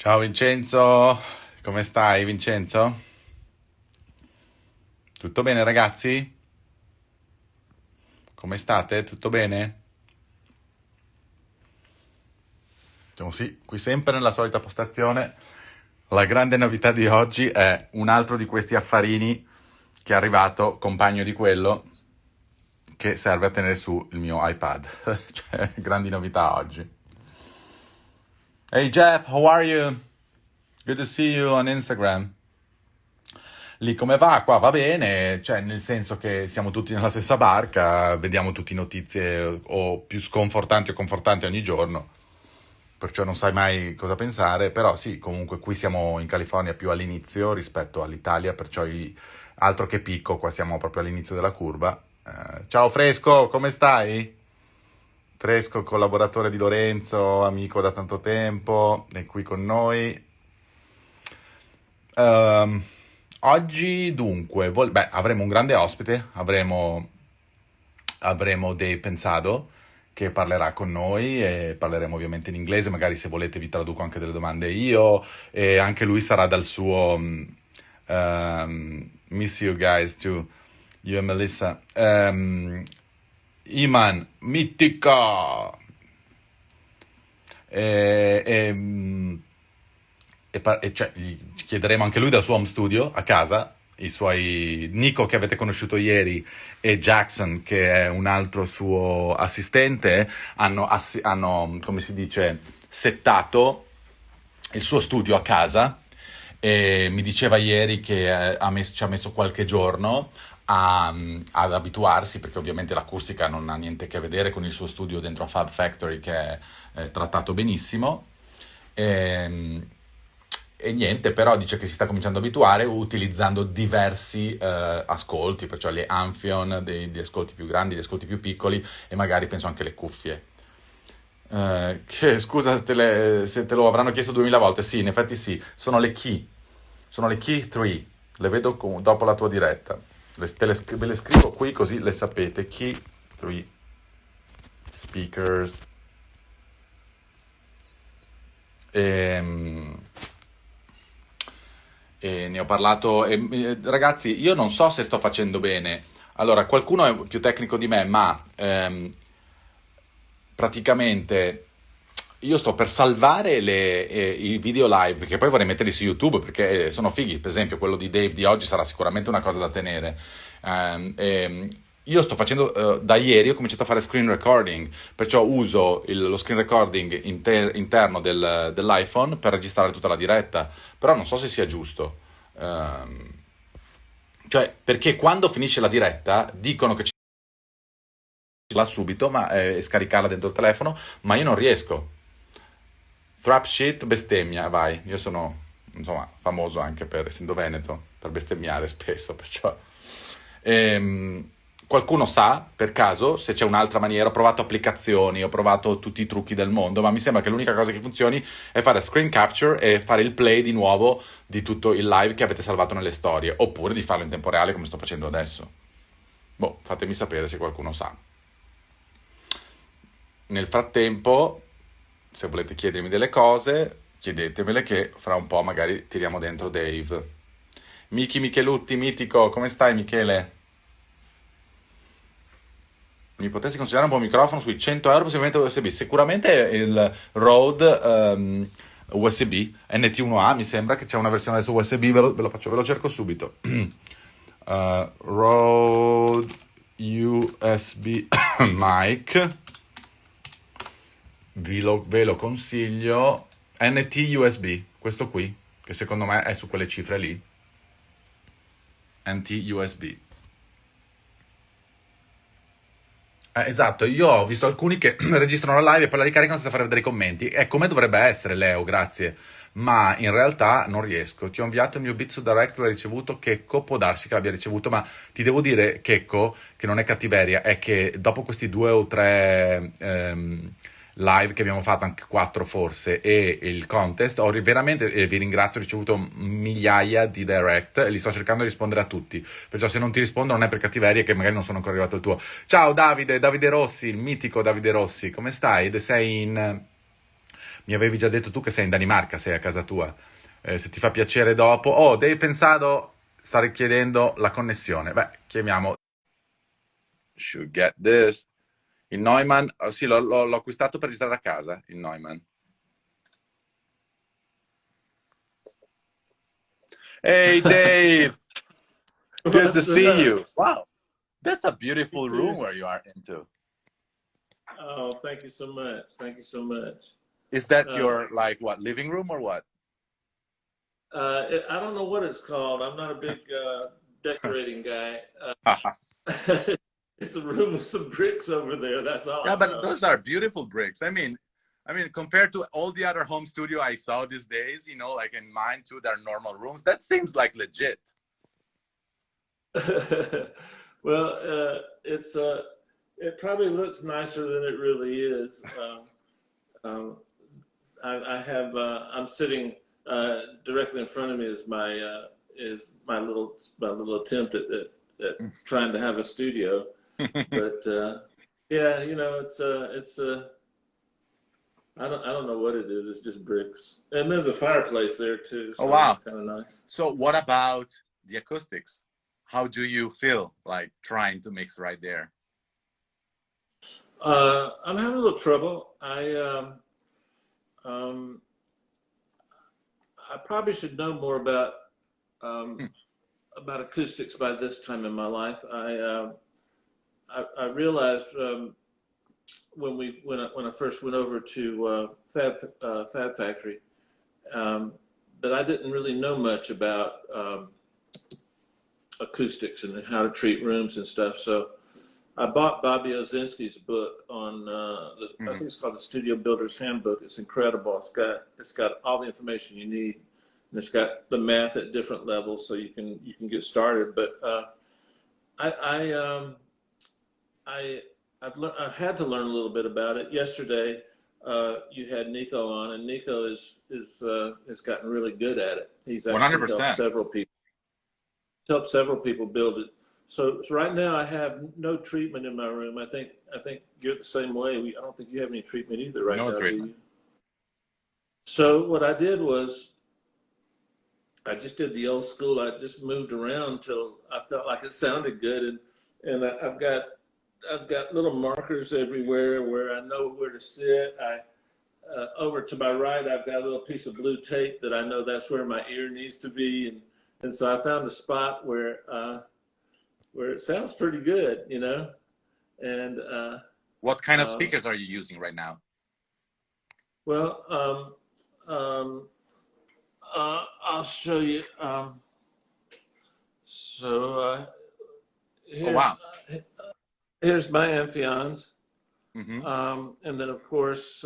Ciao Vincenzo, come stai Vincenzo? Tutto bene ragazzi? Come state? Tutto bene? Sì, qui sempre nella solita postazione. La grande novità di oggi è un altro di questi affarini che è arrivato, compagno di quello, che serve a tenere su il mio iPad. Cioè, grandi novità oggi. Hey Jeff, how are you? Good to see you on Instagram. Lì come va? Qua va bene, cioè nel senso che siamo tutti nella stessa barca, vediamo tutte notizie o più sconfortanti o confortanti ogni giorno, perciò non sai mai cosa pensare, però sì, comunque qui siamo in California più all'inizio rispetto all'Italia, perciò altro che picco, qua siamo proprio all'inizio della curva. Ciao Fresco, come stai? Fresco, collaboratore di Lorenzo, amico da tanto tempo, è qui con noi. Ehm, Oggi dunque, avremo un grande ospite, avremo dei Pensado che parlerà con noi e parleremo ovviamente in inglese, magari se volete vi traduco anche delle domande io e anche lui sarà dal suo miss you guys too, you and Melissa. Iman, mitico! E, e, cioè, gli chiederemo anche lui dal suo home studio a casa, i suoi Nico che avete conosciuto ieri e Jackson che è un altro suo assistente hanno come si dice, settato il suo studio a casa e mi diceva ieri che ci ha messo qualche giorno ad abituarsi perché ovviamente l'acustica non ha niente a che vedere con il suo studio dentro a Fab Factory che è trattato benissimo. E, e niente, però dice che si sta cominciando ad abituare utilizzando diversi ascolti, perciò le Amphion, degli ascolti più grandi, gli ascolti più piccoli e magari penso anche le cuffie. Che scusa se te lo avranno chiesto 2000 volte, sì, in effetti sì, sono le Key 3, le vedo dopo la tua diretta, ve le scrivo qui così le sapete, Key 3 speakers. Ehm, E ne ho parlato. Ragazzi, io non so se sto facendo bene. Allora, qualcuno è più tecnico di me, ma praticamente io sto per salvare i video live, che poi vorrei metterli su YouTube perché sono fighi. Per esempio, quello di Dave di oggi sarà sicuramente una cosa da tenere. Io sto facendo, da ieri ho cominciato a fare screen recording, perciò uso lo screen recording interno dell'iPhone per registrare tutta la diretta, però non so se sia giusto. Ehm, cioè, perché quando finisce la diretta dicono che ci là subito e scaricarla dentro il telefono, ma io non riesco. Trap shit, bestemmia, vai. Io sono, insomma, famoso anche per, essendo veneto, per bestemmiare spesso, perciò... Ehm, Qualcuno sa, per caso, se c'è un'altra maniera? Ho provato applicazioni, ho provato tutti i trucchi del mondo, ma mi sembra che l'unica cosa che funzioni è fare screen capture e fare il play di nuovo di tutto il live che avete salvato nelle storie, oppure di farlo in tempo reale come sto facendo adesso. Boh, fatemi sapere se qualcuno sa. Nel frattempo, se volete chiedermi delle cose, chiedetemele che fra un po' magari tiriamo dentro Dave. Michelutti, mitico, come stai Michele? Mi potessi consigliare un buon microfono sui 100 euro, possibilmente USB? Sicuramente il Rode USB NT1A, mi sembra che c'è una versione adesso USB, ve lo cerco subito. Rode USB mic, ve lo consiglio. NT USB, questo qui, che secondo me è su quelle cifre lì. NT USB. Esatto, io ho visto alcuni che registrano la live e poi la ricaricano senza fare vedere i commenti. È come dovrebbe essere, Leo, grazie. Ma in realtà non riesco. Ti ho inviato il mio bit su Direct, l'hai ricevuto. Checco, può darsi che l'abbia ricevuto, ma ti devo dire, Checco, che non è cattiveria, è che dopo questi 2 o 3 live che abbiamo fatto, anche 4 forse, e il contest, ho veramente, vi ringrazio, ho ricevuto migliaia di direct e li sto cercando di rispondere a tutti. Perciò se non ti rispondo non è per cattiveria, che magari non sono ancora arrivato il tuo. Ciao Davide Rossi, il mitico Davide Rossi, come stai? Sei in Mi avevi già detto tu che sei in Danimarca, sei a casa tua. Se ti fa piacere dopo. Oh, Dave Pensado sta richiedendo la connessione. Beh, chiamiamo. Should get this. Il Neumann, oh, sì, l'ho acquistato per registrare a casa, il Neumann. Hey, Dave! Good to What's see up? you. Wow, that's a You beautiful room too. where you are into. Oh, thank you so much. Thank you so much. Is that Uh, your, like, what, living room or what? I don't know what it's called. I'm not a big decorating guy. It's a room with some bricks over there. That's all Yeah, I but know. those are beautiful bricks. I mean, compared to all the other home studio I saw these days, like in mine too, they're normal rooms. That seems like legit. Well, it probably looks nicer than it really is. Um, I'm sitting directly in front of me is my little attempt at trying to have a studio. But yeah, I don't know what it is. It's just bricks, and there's a fireplace there too, Oh, so wow. that's kind of nice. So, what about the acoustics? How do you feel like trying to mix right there? I'm having a little trouble. Um, I probably should know more um, about acoustics by this time in my life. I realized when I first went over to Fab Factory that I didn't really know much about acoustics and how to treat rooms and stuff. So I bought Bobby Ozinski's book on I think Hmm. it's called the Studio Builder's Handbook. It's incredible. It's got all the information you need, and it's got the math at different levels, so you can get started. But I I I I had to learn a little bit about it. Yesterday, you had Nico on, and Nico has gotten really good at it. He's actually 100%. helped several people build it. So right now I have no treatment in my room. I think you're the same way. I don't think you have any treatment either right No now, do treatment. you? So what I did was I just did the old school. I just moved around till I felt like it sounded good, and I've got little markers everywhere where I know where to sit. Over to my right, I've got a little piece of blue tape that I know that's where my ear needs to be, and so I found a spot where it sounds pretty good, And What kind of um, speakers are you using right now? well, um, I'll show you. So Oh, here's wow. here's my Amphions, Hmm. and then of course,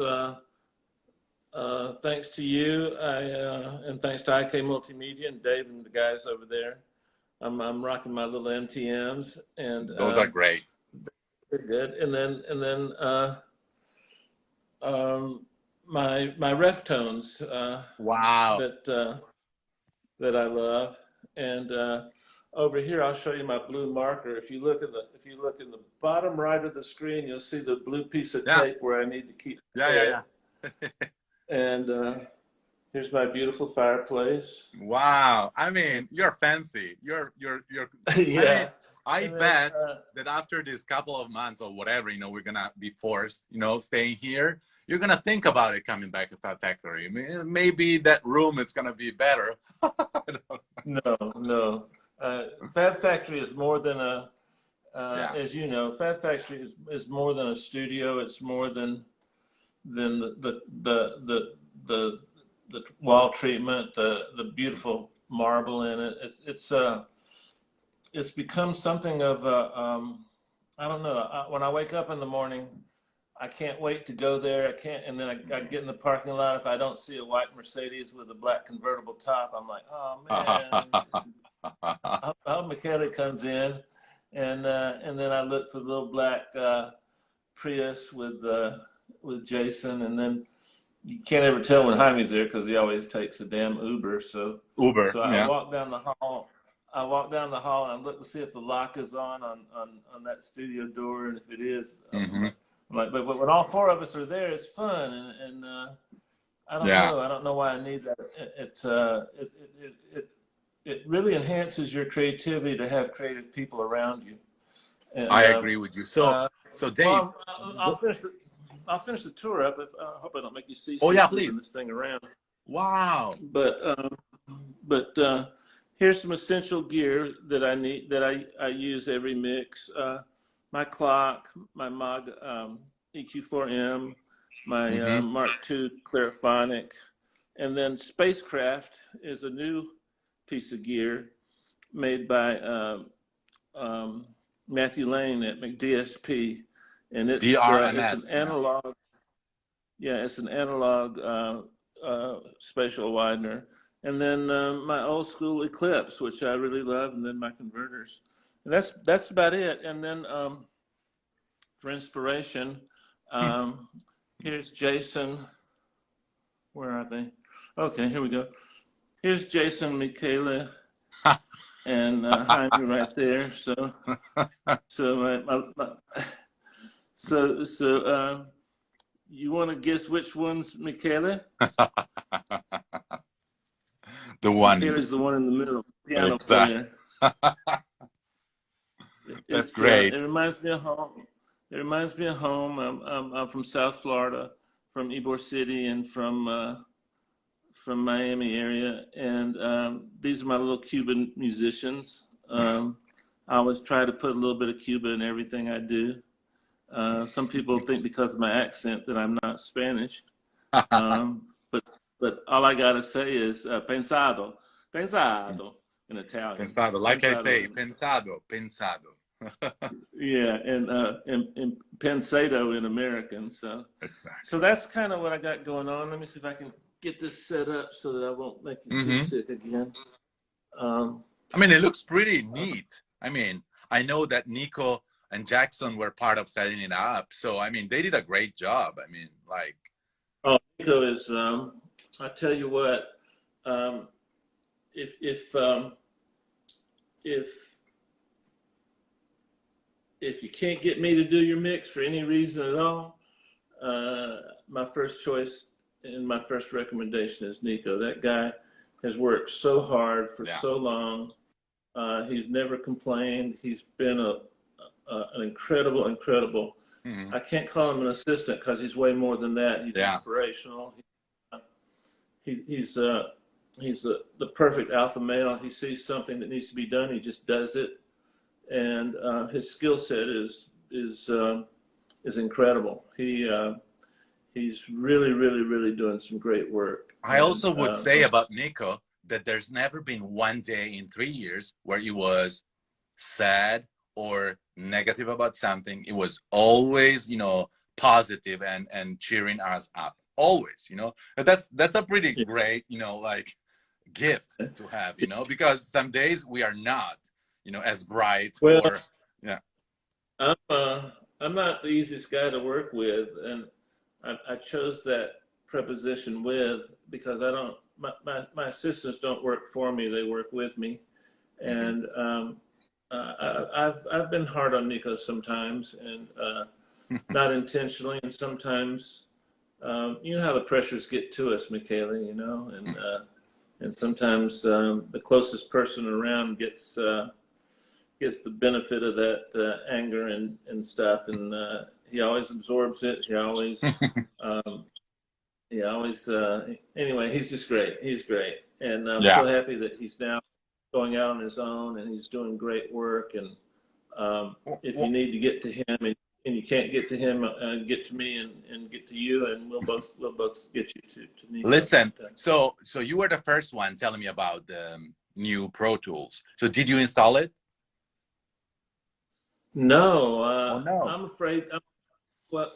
thanks to you, and thanks to IK Multimedia and Dave and the guys over there, I'm rocking my little MTM's, and Those are great. they're good. And then um, my ref tones Wow. that that I love, and over here I'll show you my blue marker. If you look in the bottom right of the screen, you'll see the blue piece of Yeah. tape where I need to keep Yeah, my head. yeah, yeah. And here's my beautiful fireplace. Wow. I mean, you're fancy. I mean, Yeah, I and then bet that after this couple of months or whatever, we're gonna be forced, staying here, you're gonna think about it coming back to that factory. I mean, maybe that room is gonna be better. no, no. Fab Factory is more than Yeah. as you know, Fab Factory is more than a studio. It's more than the wall treatment, the beautiful marble in it. It's become something of a I don't know. When I wake up in the morning, I can't wait to go there. I can't, and then I get in the parking lot. If I don't see a white Mercedes with a black convertible top, I'm like, oh man. I hope Michele comes in, and then I look for the little black Prius with Jason, and then you can't ever tell when Jaime's there because he always takes a damn Uber. So Uber. so I Yeah. walk down the hall. I walk down the hall and I look to see if the lock is on that studio door, and if it is, Hmm. I'm like, but when all four of us are there, it's fun, and I don't Yeah, know. I don't know why I need that. It really enhances your creativity to have creative people around you. I And agree with you. So, uh, so Dave, well, I'll finish the tour up. I hope I don't make you oh yeah, seasick moving please. this thing around. Wow. But here's some essential gear that I need that I use every mix. My clock, my Mag EQ4M, my Mm-hmm. Mark II Clariphonic, and then Spacecraft is a new piece of gear made by Matthew Lane at McDSP, and it's an DRMS. Yeah. analog. Yeah, it's an analog spatial widener, and then my old school Eclipse, which I really love, and then my converters. And that's about it. And then for inspiration, um, here's Jason. Where are they? Okay, here we go. Here's Jason, Michaela, and Jaime right there. So you want to guess which one's Michaela? The Michaela's the ones. one in the middle, piano Exactly. player. That's It great. reminds me of home. It reminds me of home. I'm from South Florida, from Ybor City, and from Miami area. And these are my little Cuban musicians. I always try to put a little bit of Cuba in everything I do. Some people think because of my accent that I'm not Spanish. Um, but but all I gotta say is pensado, pensado in Italian, Pensado. Like I pensado say, in pensado, pensado. yeah, and Pensado in American. So Exactly. that's kind of what I got going on. Let me see if I can get this set up so that I won't make you Hmm. seasick again. Um, I mean, it looks pretty neat. I mean, I know that Nico and Jackson were part of setting it up. So, I mean, they did a great job. I mean, like, oh, Nico is. I tell you what, um, if if um, if if you can't get me to do your mix for any reason at all, my first choice and my first recommendation is Nico. That guy has worked so hard for yeah. so long. He's never complained. He's been an incredible, incredible. Hmm. I can't call him an assistant because he's way more than that. He's Yeah. inspirational. He's the perfect alpha male. He sees something that needs to be done. He just does it, and his skill set is incredible. He's really, really, really doing some great work. I And also would say about Nico that there's never been one day in 3 years where he was sad or negative about something. It was always, positive and cheering us up. Always, And that's a pretty great, like gift to have, because some days we are not, as bright well, or yeah. I'm uh, I'm not the easiest guy to work with, and I chose that preposition with because I don't. My assistants don't work for me; they work with me, Hmm. and I've been hard on Nico sometimes, and not intentionally, and sometimes you know how the pressures get to us, Michaela. And sometimes the closest person around gets the benefit of that anger and stuff, and he always absorbs it. Um, he always anyway. He's just great. He's great, and I'm Yeah. so happy that he's now going out on his own and he's doing great work. And if you Well, need to get to him and you can't get to him, get to me and get to you, and we'll both get you to Nico. listen, so you were the first one telling me about the new Pro Tools. So did you install it? No, Oh no. I'm afraid. Well,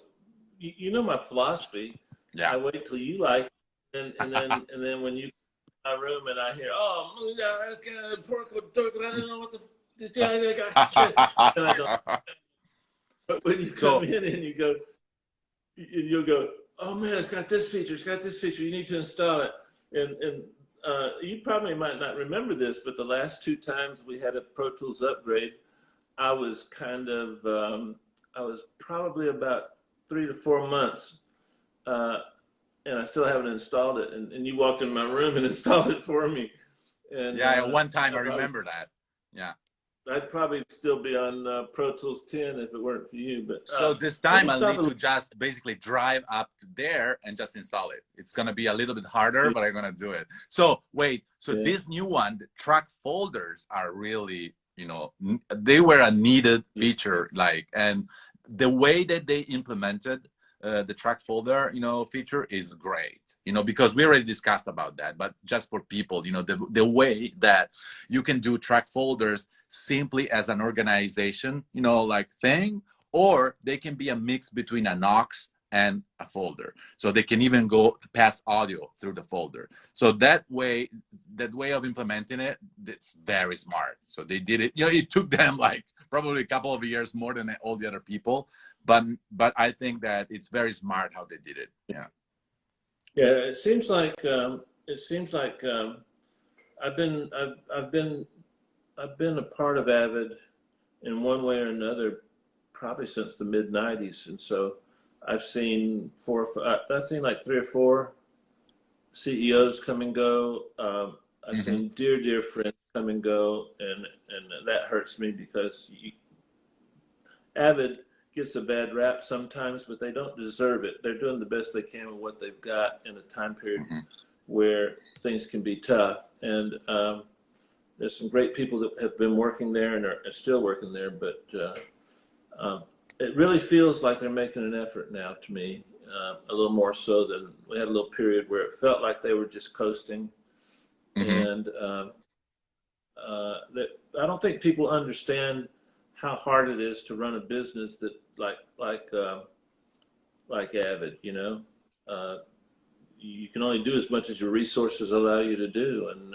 you know my philosophy. Yeah. I wait till you like it, and then when you come in my room and I hear, oh, yeah, porco, turco, I don't know what and I don't. But when you come So in and you'll go, oh man, it's got this feature, it's got this feature. You need to install it, and you probably might not remember this, but the last two times we had a Pro Tools upgrade, I was kind of I was probably about 3 to 4 months uh, and I still haven't installed it. And you walked in my room and installed it for me. And Yeah, one time I I probably, remember that. Yeah. I'd probably still be on Pro Tools 10 if it weren't for you. But So this let me time I'll stop need a to just basically drive up to there and just install it. It's gonna be a little bit harder, little. but I'm gonna do it. So wait, so Yeah. this new one, the track folders are really, they were a needed Yeah. feature, like, and the way that they implemented the track folder, feature is great, because we already discussed about that, but just for people, the way that you can do track folders simply as an organization, like thing, or they can be a mix between an aux and a folder. So they can even go pass audio through the folder. So that way of implementing it, it's very smart. So they did it. It took them like probably a couple of years more than all the other people, but I think that it's very smart how they did it. Yeah. Yeah. It seems like I've been I've been a part of Avid in one way or another probably since the mid '90s, and so I've seen I've seen like three or four CEOs come and go. I've Mm-hmm. seen dear friends come and go, and that hurts me because Avid gets a bad rap sometimes, but they don't deserve it. They're doing the best they can with what they've got in a time period Mm-hmm. where things can be tough. And there's some great people that have been working there and are still working there, but um, it really feels like they're making an effort now to me, a little more so than we had a little period where it felt like they were just coasting. Mm-hmm. And that I don't think people understand how hard it is to run a business that like Avid. You can only do as much as your resources allow you to do, and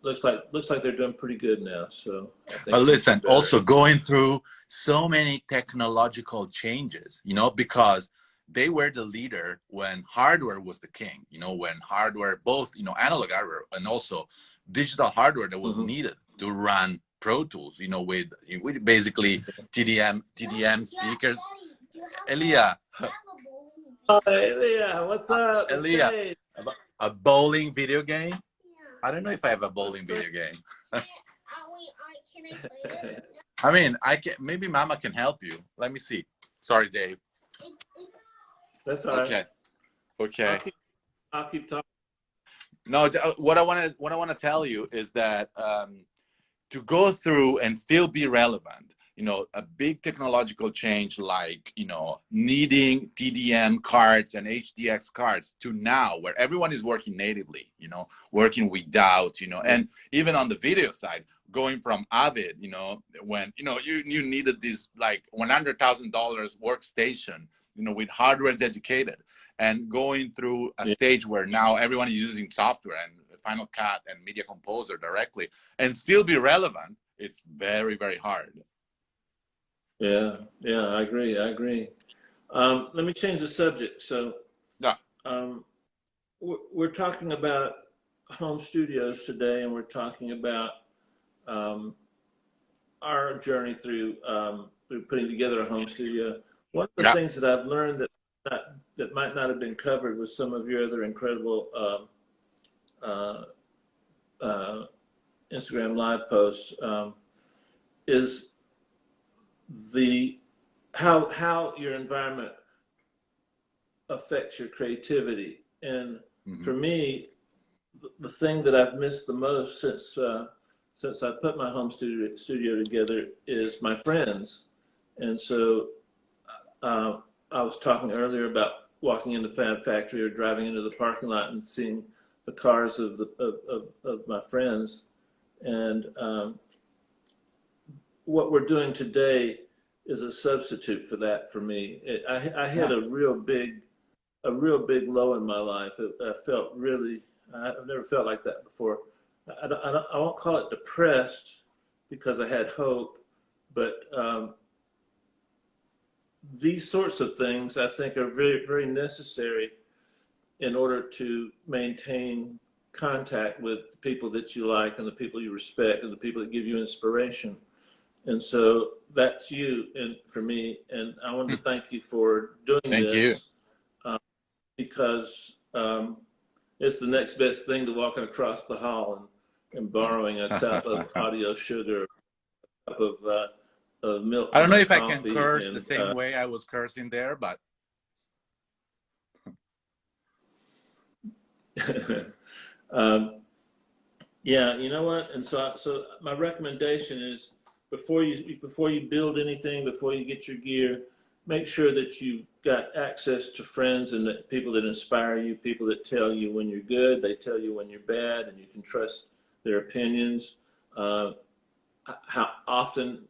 looks like they're doing pretty good now. So I But think things are listen, better. also going through so many technological changes, because they were the leader when hardware was the king, when hardware, both, analog hardware and also digital hardware that was Hmm. needed to run Pro Tools, with basically TDM speakers. Elia, Oh, hey, yeah, what's up? It's Elia, Dave. a bowling video game? I don't know if I have a bowling What's up? video game. I mean, I can, maybe Mama can help you. Let me see. Sorry, Dave. That's all right. Okay. I'll Okay. keep I'll keep talking. No, what I want to tell you is that to go through and still be relevant, a big technological change like, needing TDM cards and HDX cards to now where everyone is working natively, working without, Yeah. and even on the video side, going from Avid, when, you needed this like $100,000 workstation, with hardware dedicated, and going through a Yeah. stage where now everyone is using software and Final Cut and Media Composer directly and still be relevant, it's very, very hard. Yeah. Yeah. I agree. I agree. Let me change the subject. So Yeah. um, we're talking about home studios today, and we're talking about um, our journey through putting together a home studio. One of the Yeah. things that I've learned that might not have been covered with some of your other incredible uh, uh, Instagram live posts is the how your environment affects your creativity. And Mm-hmm. for me, the thing that I've missed the most since I put my home studio together is my friends. And so uh, I was talking earlier about walking into Fab Factory or driving into the parking lot and seeing the cars of my friends. And what we're doing today is a substitute for that for me. I had Yeah. a real big low in my life. I felt really, I've never felt like that before. I won't call it depressed because I had hope, but these sorts of things I think are very, very necessary in order to maintain contact with the people that you like and the people you respect and the people that give you inspiration. And so that's you and for me. And I wanted to thank you for doing Thank you. this. Uh, because it's the next best thing to walking across the hall and borrowing a cup of audio sugar, a cup of milk I for don't know my if I can coffee, curse the and same way I was cursing there, but um, yeah, you know what? And so my recommendation is before you build anything, before you get your gear, make sure that you've got access to friends and that people that inspire you, people that tell you when you're good, they tell you when you're bad, and you can trust their opinions. Uh, how often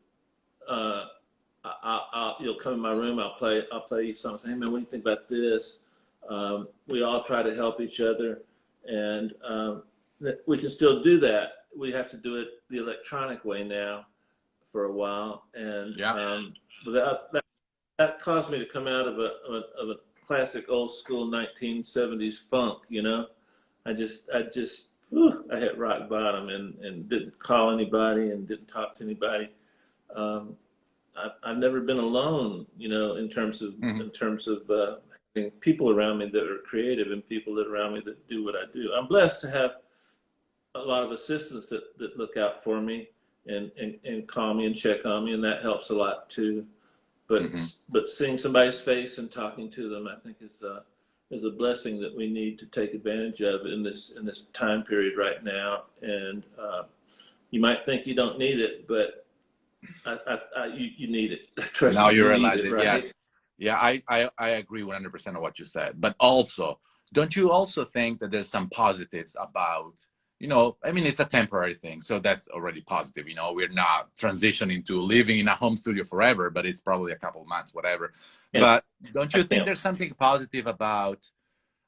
you'll come in my room, I'll play you something. Say, hey man, what do you think about this? We all try to help each other, and we can still do that. We have to do it the electronic way now for a while, and yeah. that caused me to come out of a classic old school 1970s funk. You know, I hit rock bottom and didn't call anybody and didn't talk to anybody. Um, I've never been alone, you know, Mhm. in terms of having people around me that are creative and people that are around me that do what I do. I'm blessed to have a lot of assistants that look out for me and call me and check on me, and that helps a lot too. Mhm. But seeing somebody's face and talking to them, I think is a blessing that we need to take advantage of in this time period right now. And you might think you don't need it, but you need it. Trust Now me, you you need realize it, it. Yes. right? Yeah, I agree 100% of what you said. But also, don't you also think that there's some positives about, I mean, it's a temporary thing. So that's already positive. We're not transitioning to living in a home studio forever, but it's probably a couple of months, whatever. And But don't I you think can't. there's something positive about,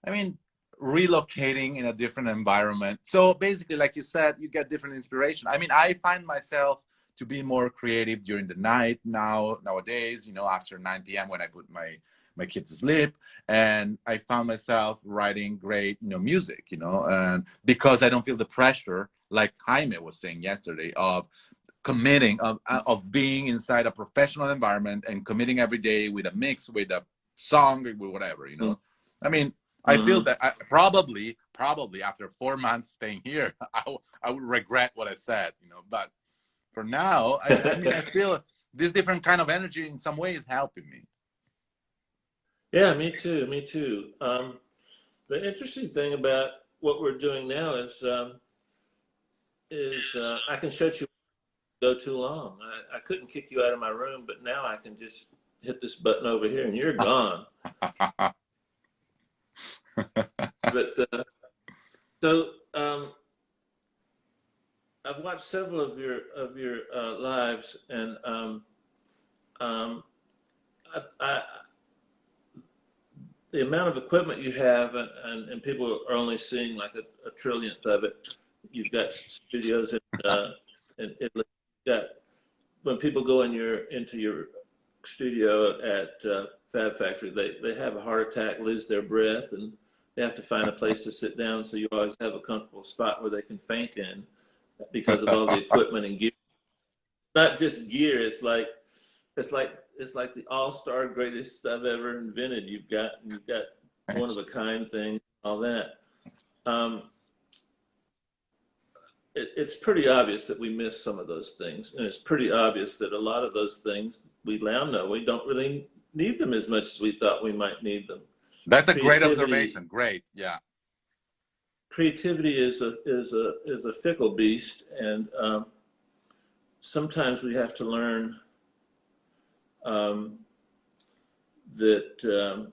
I mean, relocating in a different environment? So basically, like you said, you get different inspiration. I mean, I find myself to be more creative during the night nowadays, after 9 p.m. when I put my kid to sleep. And I found myself writing great, music, and because I don't feel the pressure, like Jaime was saying yesterday, of committing, of being inside a professional environment and committing every day with a mix, with a song, with whatever. I mean, I feel Mm-hmm. that probably after 4 months staying here, I would regret what I said, but for now, I mean, I feel this different kind of energy in some ways helping me. Yeah, me too. Me too. The interesting thing about what we're doing now is I can shut you go too long. I couldn't kick you out of my room, but now I can just hit this button over here and you're gone. But so I've watched several of your lives, and um, I, the amount of equipment you have, and people are only seeing like a trillionth of it. You've got studios in Italy. You've got when people go into your studio at Fab Factory, they have a heart attack, lose their breath, and they have to find a place to sit down. So you always have a comfortable spot where they can faint in because of all the equipment and gear. Not just gear. It's like the all-star greatest stuff ever invented. You've got one of a kind things, all that. Um, it's pretty obvious that we miss some of those things, and it's pretty obvious that a lot of those things we now know we don't really need them as much as we thought we might need them. That's a great Creativity, observation. Great. Yeah. creativity is a fickle beast, and sometimes we have to learn um, that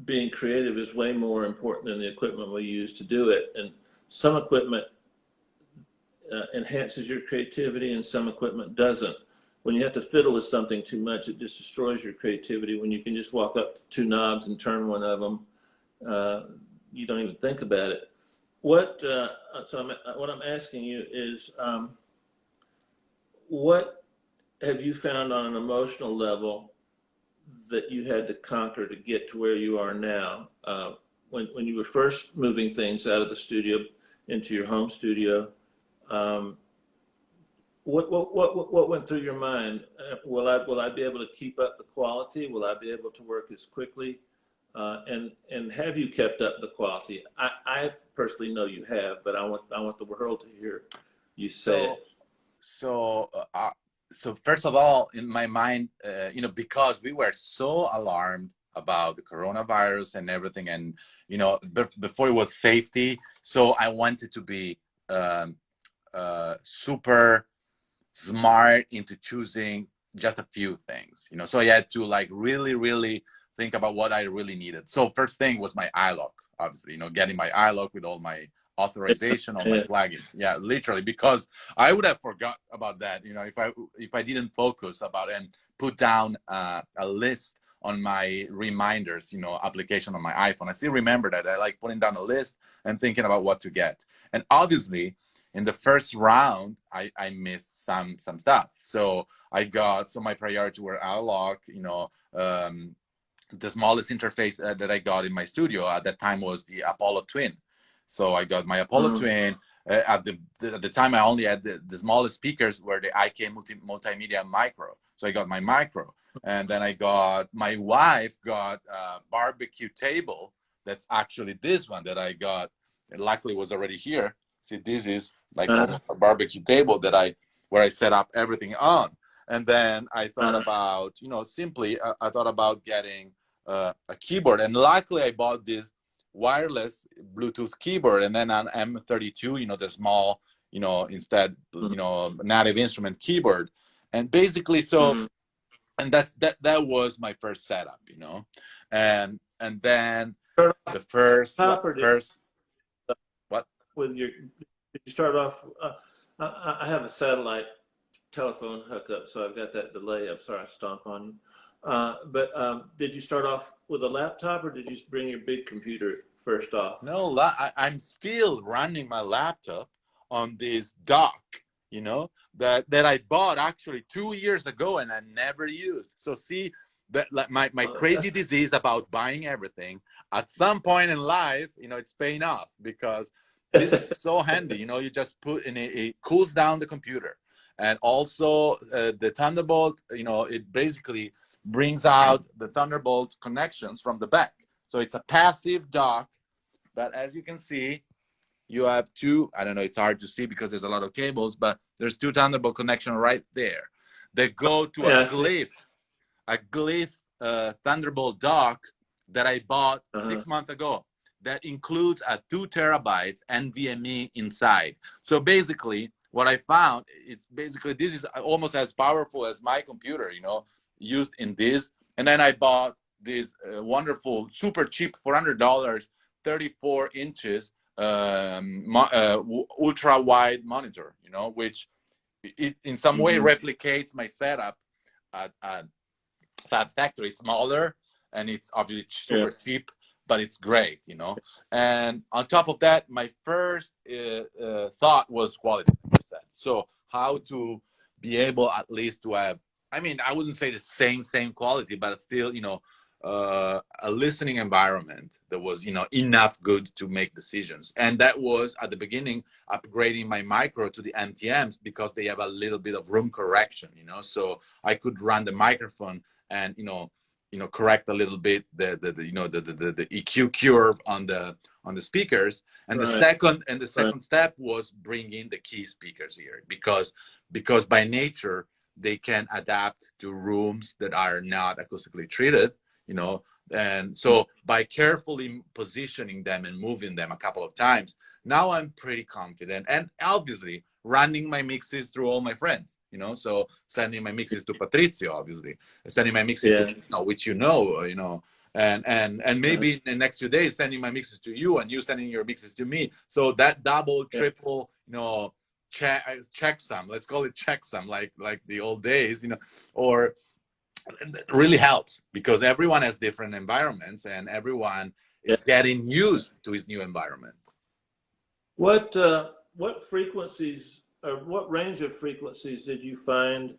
being creative is way more important than the equipment we use to do it. And some equipment enhances your creativity, and some equipment doesn't. When you have to fiddle with something too much, it just destroys your creativity. When you can just walk up to two knobs and turn one of them, uh, you don't even think about it. What I'm asking you is, what have you found on an emotional level that you had to conquer to get to where you are now? When you were first moving things out of the studio into your home studio, um, what went through your mind? Will I be able to keep up the quality? Will I be able to work as quickly? And have you kept up the quality? I personally know you have, but I want the world to hear you say So, it. so, uh, uh, so first of all, in my mind, because we were so alarmed about the coronavirus and everything, and before it was safety, so I wanted to be um, super smart into choosing just a few things, so I had to like really, really think about what I really needed. So first thing was my iLock, obviously, getting my iLock with all my authorization, all my Yeah. flagging. Yeah, literally, because I would have forgot about that, if I didn't focus about and put down a list on my reminders, application on my iPhone. I still remember that. I like putting down a list and thinking about what to get. And obviously, in the first round, I missed some stuff. So my priority were iLock, the smallest interface that I got in my studio at that time was the Apollo Twin. So I got my Apollo Mhm. Twin. At the time, I only had the smallest speakers were the IK multimedia micro. So I got my micro, and then my wife got a barbecue table. That's actually this one that I got. And luckily, was already here. See, this is like Uh, almost a barbecue table where I set up everything on. And then I thought uh, about, simply I thought about getting a keyboard, and luckily I bought this wireless Bluetooth keyboard, and then an M32, the small, instead, native instrument keyboard, and basically so, mhm. and that was my first setup, and then Start off the first top, or first what with your did you start off? I have a satellite telephone hookup, so I've got that delay. I'm sorry I stomp on you. But did you start off with a laptop, or did you bring your big computer first off? No, I'm still running my laptop on this dock, that I bought actually 2 years ago and I never used. So see that, like, my That's crazy disease about buying everything at some point in life, it's paying off, because this is so handy. You just put in it cools down the computer, and also the Thunderbolt. It basically brings out the Thunderbolt connections from the back. So it's a passive dock, but as you can see, you have two. I don't know, it's hard to see because there's a lot of cables, but there's two Thunderbolt connection right there. They go to a yeah, I see. Glyph Thunderbolt dock that I bought Uh-huh. 6 months ago. That includes a 2 terabytes NVMe inside. So basically, what I found is basically this is almost as powerful as my computer, used in this. And then I bought this wonderful, super cheap, $400, 34 inches ultra wide monitor, which it in some way Hmm. replicates my setup at Fab Factory. It's smaller and it's obviously Yeah. super cheap, but it's great, And on top of that, my first thought was quality. So how to be able at least to have, I mean, I wouldn't say the same quality, but still, a listening environment that was, enough good to make decisions. And that was at the beginning upgrading my micro to the MTMs because they have a little bit of room correction, so I could run the microphone and correct a little bit the EQ curve on the speakers. And the Right. Right. second step was bringing the key speakers here, because by nature they can adapt to rooms that are not acoustically treated, you know and so by carefully positioning them and moving them a couple of times, now I'm pretty confident, and obviously running my mixes through all my friends, so sending my mixes to Patrizio, obviously sending my mixes to Yeah. Pino, which and Right. maybe in the next few days sending my mixes to you and you sending your mixes to me. So that double, Yeah. triple, checksum, let's call it checksum, like the old days, or really helps, because everyone has different environments and everyone Yeah. is getting used to his new environment. What frequencies, or what range of frequencies did you find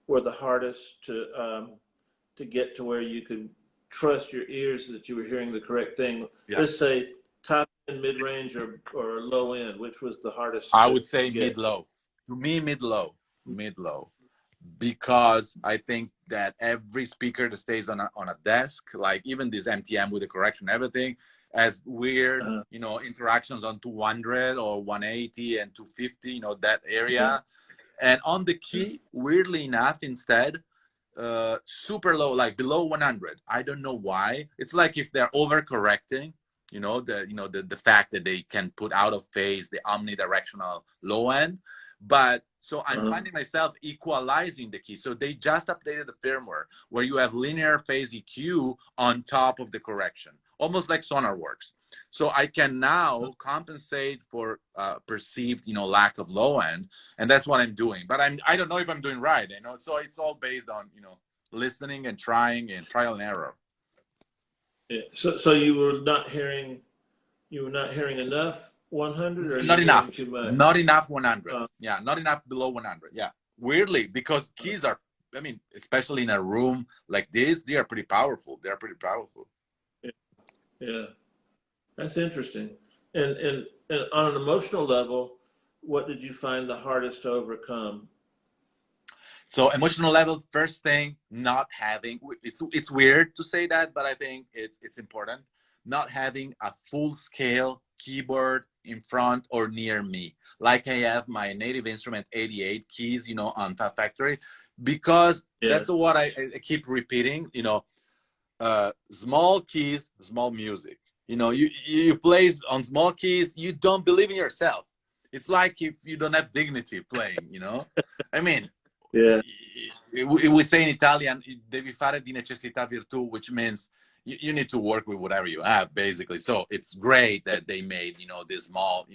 were the hardest to get to where you could trust your ears that you were hearing the correct thing? Yeah, Let's say top end, mid range, or low end. Which was the hardest I to would say get? mid low. To me, mid low. mid low, because I think that every speaker that stays on a desk, like even this MTM with the correction, everything, has weird, Uh-huh. interactions on 200 or 180 and 250, that Yeah. area. And on the key, weirdly enough, instead, super low, like below 100. I don't know why. It's like if they're overcorrecting, the fact that they can put out of phase the omnidirectional low end. But so I'm Uh-huh. finding myself equalizing the key. So they just updated the firmware where you have linear phase EQ on top of the correction, almost like SonarWorks. So I can now compensate for perceived, lack of low end, and that's what I'm doing. But I don't know if I'm doing right, So it's all based on, listening and trying and trial and error. Yeah. So you were not hearing enough 100, or are Not you hearing enough. too much? Not enough 100. Uh, Yeah, not enough below 100. Yeah. Weirdly, because keys are, I mean, especially in a room like this, they are pretty powerful. They are pretty powerful. yeah, yeah, that's interesting. And on an emotional level, what did you find the hardest to overcome? So emotional level, first thing, not having, it's weird to say that, but I think it's important. Not having a full scale keyboard in front or near me. Like I have my native instrument 88 keys, on Fat Factory, because Yeah, that's what I keep repeating, small keys, small music. You play on small keys, you don't believe in yourself. It's like if you don't have dignity playing. I mean, yeah, we say in Italian, devi fare di necessità virtù, which means you need to work with whatever you have, basically. So it's great that they made, these small,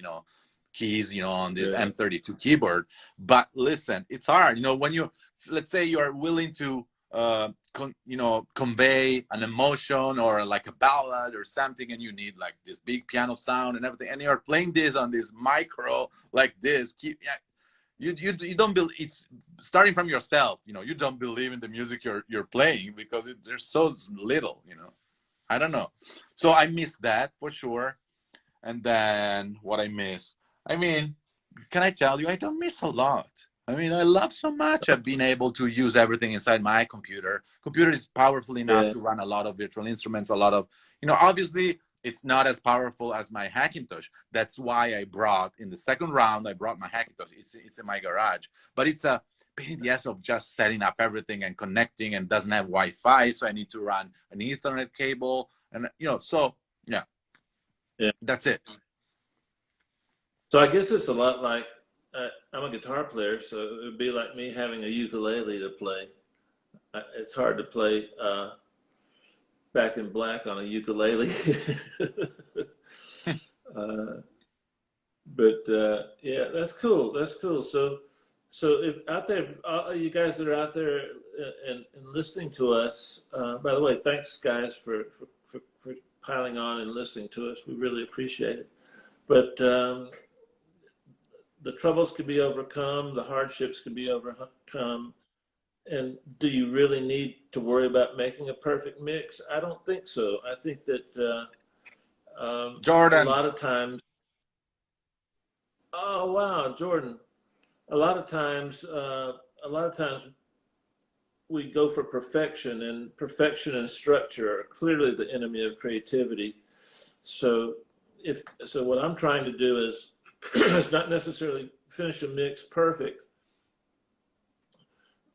keys, on this yeah, M32 keyboard. But listen, it's hard, when let's say you're willing to, convey an emotion or like a ballad or something, and you need like this big piano sound and everything, and you're playing this on this micro like this key, you don't believe, it's starting from yourself, you don't believe in the music you're playing because there's so little. I don't know. So I miss that for sure. And then what I miss, I mean, can I tell you, I don't miss a lot. I mean, I love so much. I've been able to use everything inside my computer is powerful enough yeah, to run a lot of virtual instruments, a lot of, obviously it's not as powerful as my Hackintosh. That's why I brought, in the second round, I brought my Hackintosh. It's in my garage, but it's a pain in the ass of just setting up everything and connecting, and doesn't have Wi-Fi. So I need to run an Ethernet cable, and, so yeah, yeah. that's it. So I guess it's a lot like I'm a guitar player, so it would be like me having a ukulele to play. It's hard to play Back in Black on a ukulele. uh, but yeah, that's cool. That's cool. So if out there, all you guys that are out there and listening to us, by the way, thanks guys for piling on and listening to us. We really appreciate it. But the troubles can be overcome, the hardships can be overcome. And do you really need to worry about making a perfect mix? I don't think so. I think that a Jordan. lot of times, oh wow, Jordan, a lot of times we go for perfection, and perfection and structure are clearly the enemy of creativity. So what I'm trying to do is is not necessarily finish a mix perfect,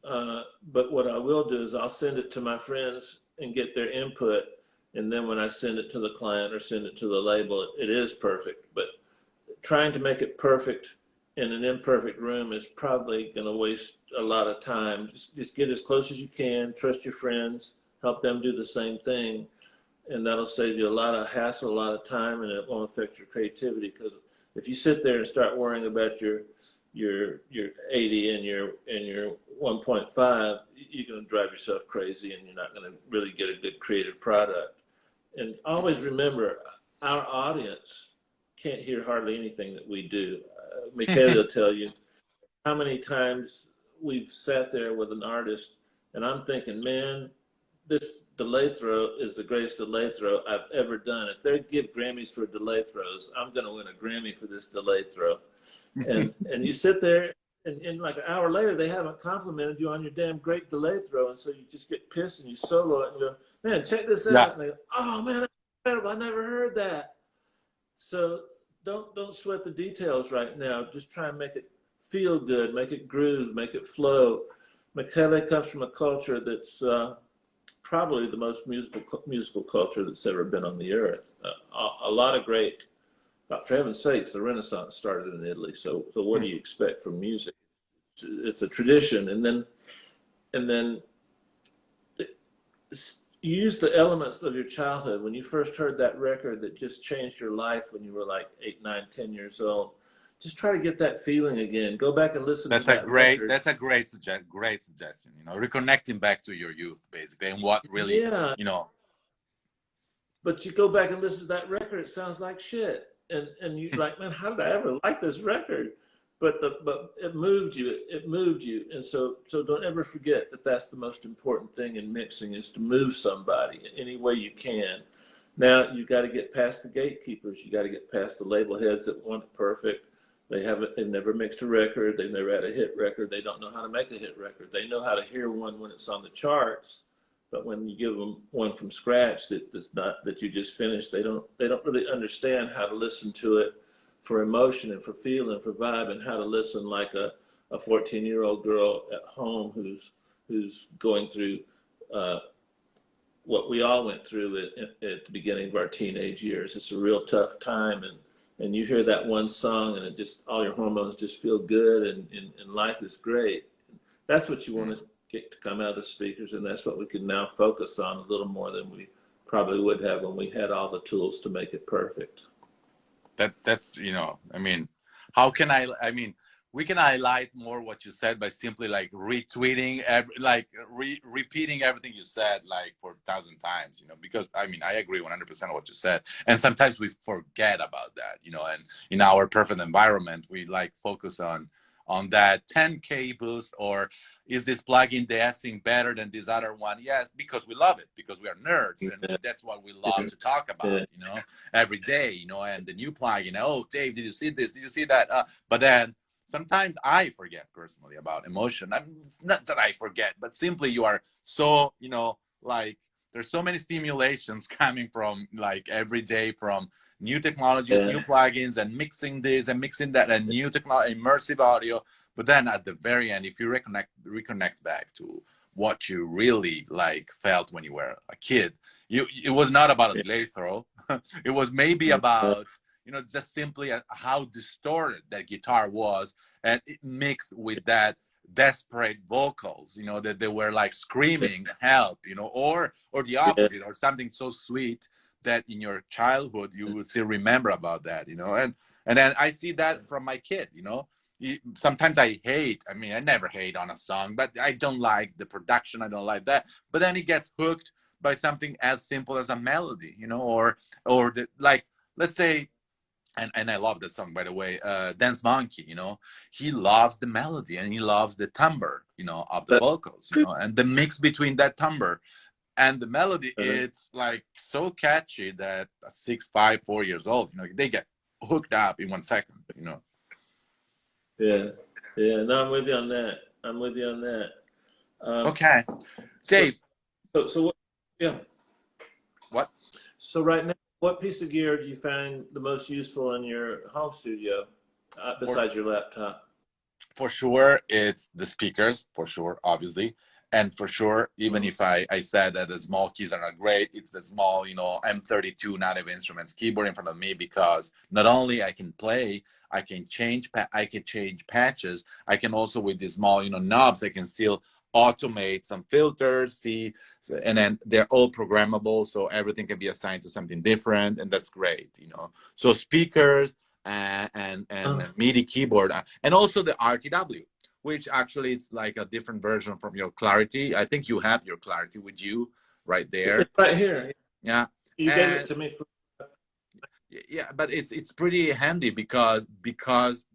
but what I will do is I'll send it to my friends and get their input, and then when I send it to the client or send it to the label, it is perfect. But trying to make it perfect in an imperfect room is probably going to waste a lot of time. Just get as close as you can, trust your friends, help them do the same thing, and that'll save you a lot of hassle, a lot of time, and it won't affect your creativity. Because if you sit there and start worrying about your 80 and your 1.5, you're going to drive yourself crazy, and you're not going to really get a good creative product. And always remember, our audience can't hear hardly anything that we do. Michele will tell you how many times we've sat there with an artist, and I'm thinking, man, this delay throw is the greatest delay throw I've ever done. If they give Grammys for delay throws, I'm going to win a Grammy for this delay throw. And you sit there and like an hour later they haven't complimented you on your damn great delay throw, and so you just get pissed and you solo it and you go, man, check this Yeah. out, and they go, oh man, that's incredible, I never heard that. So don't sweat the details right now. Just try and make it feel good, make it groove, make it flow. Michele comes from a culture that's probably the most musical culture that's ever been on the earth. A lot of great. But for heaven's sakes, the Renaissance started in Italy. So what do you expect from music? It's a tradition, and then use the elements of your childhood. When you first heard that record that just changed your life when you were like 8, 9, 10 years old, just try to get that feeling again. Go back and listen to that record. That's a great suggestion. You know, reconnecting back to your youth basically, and what really, Yeah, you know. but you go back and listen to that record, it sounds like shit. And you like, man, how did I ever like this record? But it moved you. It moved you. And so don't ever forget that that's the most important thing in mixing is to move somebody any way you can. Now you got to get past the gatekeepers. You got to get past the label heads that want it perfect. They've never mixed a record. They've never had a hit record. They don't know how to make a hit record. They know how to hear one when it's on the charts, but when you give them one from scratch that's not that you just finished, they don't really understand how to listen to it for emotion and for feel and for vibe, and how to listen like a 14-year-old girl at home who's going through what we all went through at the beginning of our teenage years. It's a real tough time, and you hear that one song and it just all your hormones just feel good, and life is great. That's what you want to get to come out of the speakers, and that's what we can now focus on a little more than we probably would have when we had all the tools to make it perfect. That's, you know, I mean, how can we can highlight more what you said by simply like retweeting repeating everything you said like for 1,000 times, you know, because I mean I agree 100% what you said, and sometimes we forget about that, you know, and in our perfect environment we like focus on that 10K boost, or is this plugin de-essing better than this other one? Yes, because we love it, because we are nerds, and Yeah, that's what we love to talk about, yeah, you know, every day, you know, and the new plugin. Oh, Dave, did you see this? Did you see that? But then sometimes I forget personally about emotion. Not that I forget, but simply you are so, you know, like there's so many stimulations coming from like every day from new technologies, new yeah, plugins, and mixing this and mixing that, and new technology, immersive audio. But then at the very end, if you reconnect back to what you really like felt when you were a kid, it was not about a delay throw. It was maybe yeah, about, you know, just simply how distorted that guitar was, and it mixed with that desperate vocals, you know, that they were like screaming help, you know, or the yeah, opposite, or something so sweet that in your childhood you will still remember about that, you know. And then I see that from my kid, you know. Sometimes I mean I never hate on a song, but I don't like the production, I don't like that, but then he gets hooked by something as simple as a melody, you know, or the, like, let's say, and I love that song, by the way, Dance Monkey, you know, he loves the melody and he loves the timbre, you know, of the but, vocals, you know, and the mix between that timbre and the melody, uh, it's like so catchy that a 6, 5, 4 years old, you know, they get hooked up in 1 second, you know. yeah, yeah. No, I'm with you on that. I'm with you on that. Um, Okay, so, Dave, so what? Yeah. what? So right now, what piece of gear do you find the most useful in your home studio, For besides your laptop? for sure it's the speakers, for sure, obviously, and for sure, even Mm. if I said that the small keys are not great, it's the small, you know, M32 native instruments keyboard in front of me, because not only I can play, I can change patches, I can also with these small, you know, knobs, I can still automate some filters, see, and then they're all programmable, so everything can be assigned to something different, and that's great, you know. So speakers and Oh, MIDI keyboard, and also the RTW, which actually it's like a different version from your Clarity. I think you have your Clarity with you right there. it's right here. Yeah, You gave it and to me for. yeah, but it's pretty handy because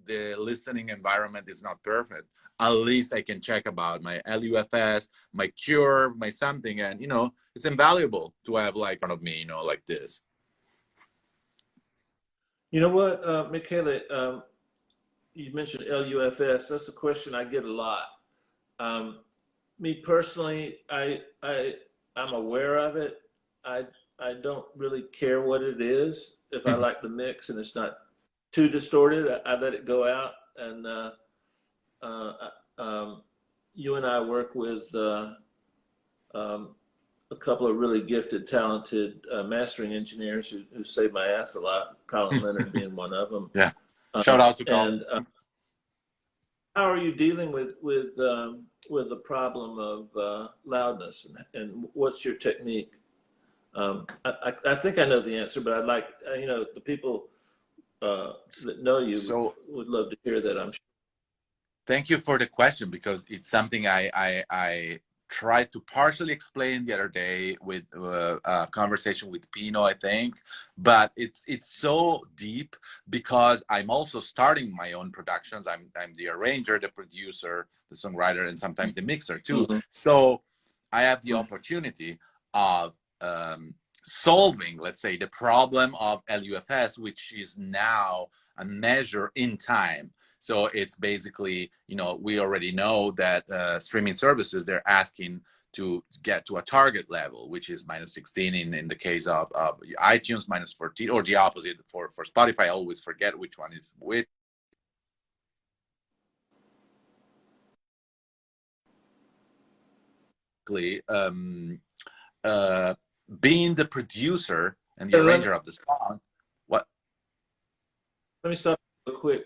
the listening environment is not perfect. At least I can check about my LUFS, my curve, my something, and you know it's invaluable to have like in front of me, you know, like this. You know what, Michele? you mentioned LUFS. That's a question I get a lot. Um, Me personally, I'm aware of it. I I don't really care what it is. If I like the mix and it's not too distorted, I let it go out. And uh, you and I work with um, a couple of really gifted, talented mastering engineers who saved my ass a lot. Colin Leonard being one of them. Yeah. Shout out to Colin. And how are you dealing with the problem of loudness, and what's your technique? I think I know the answer, but I'd like the people that know you So would love to hear that. I'm sure. thank you for the question, because it's something I tried to partially explain the other day with a conversation with Pino, I think, but it's so deep because I'm also starting my own productions. I'm the arranger, the producer, the songwriter, and sometimes the mixer too. Mm-hmm. So I have the opportunity of solving, let's say, the problem of LUFS, which is now a measure in time. So it's basically, we already know that streaming services, they're asking to get to a target level, which is minus 16 in the case of iTunes, minus 14, or the opposite for Spotify. I always forget which one is which. Um, uh, Being the producer and the Let, arranger of the song, what? let me stop real quick.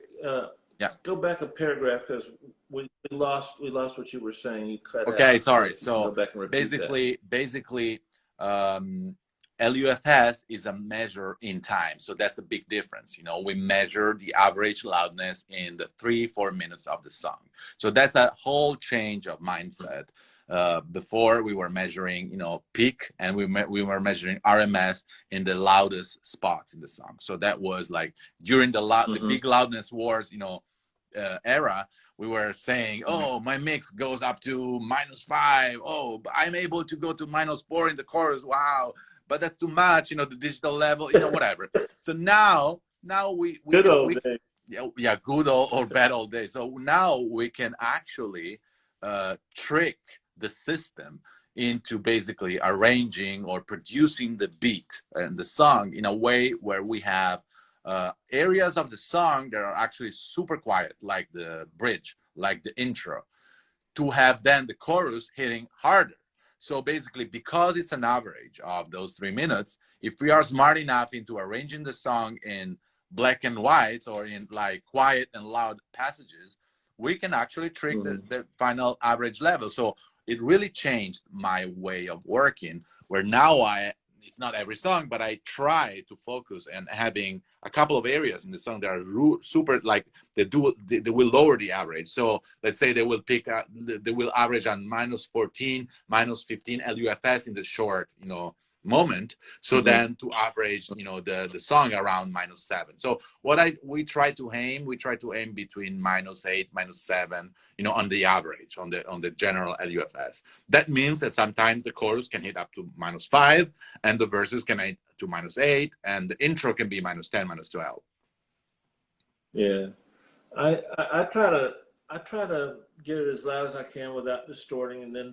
Yeah. Go back a paragraph because we lost what you were saying. You cut Okay, out. So sorry. if you can go So back and repeat that. basically, um, LUFS is a measure in time. So that's the big difference. We measure the average loudness in the 3-4 minutes of the song. So that's a whole change of mindset. Before we were measuring, peak, and we were measuring RMS in the loudest spots in the song. So that was like during the Mm-hmm. big loudness wars, era, we were saying, oh, my mix goes up to -5. Oh, but I'm able to go to -4 in the chorus. Wow, but that's too much. The digital level, whatever. So now we Good can old days. yeah, good or bad all day. So now we can actually trick the system into basically arranging or producing the beat and the song in a way where we have areas of the song that are actually super quiet, like the bridge, like the intro, to have then the chorus hitting harder. So basically, because it's an average of those 3 minutes, if we are smart enough into arranging the song in black and white or in like quiet and loud passages, we can actually trick Mm-hmm. the final average level. So it really changed my way of working, where now it's not every song, but I try to focus and having a couple of areas in the song that are super, like they will lower the average. So let's say they will average on -14, -15 LUFS in the short, moment. So Mm-hmm. then to average, the song around -7. So we try to aim between -8, -7, on the average, on the general LUFS. That means that sometimes the chorus can hit up to -5, and the verses can hit to -8, and the intro can be -10, -12. Yeah. I try to get it as loud as I can without distorting, and then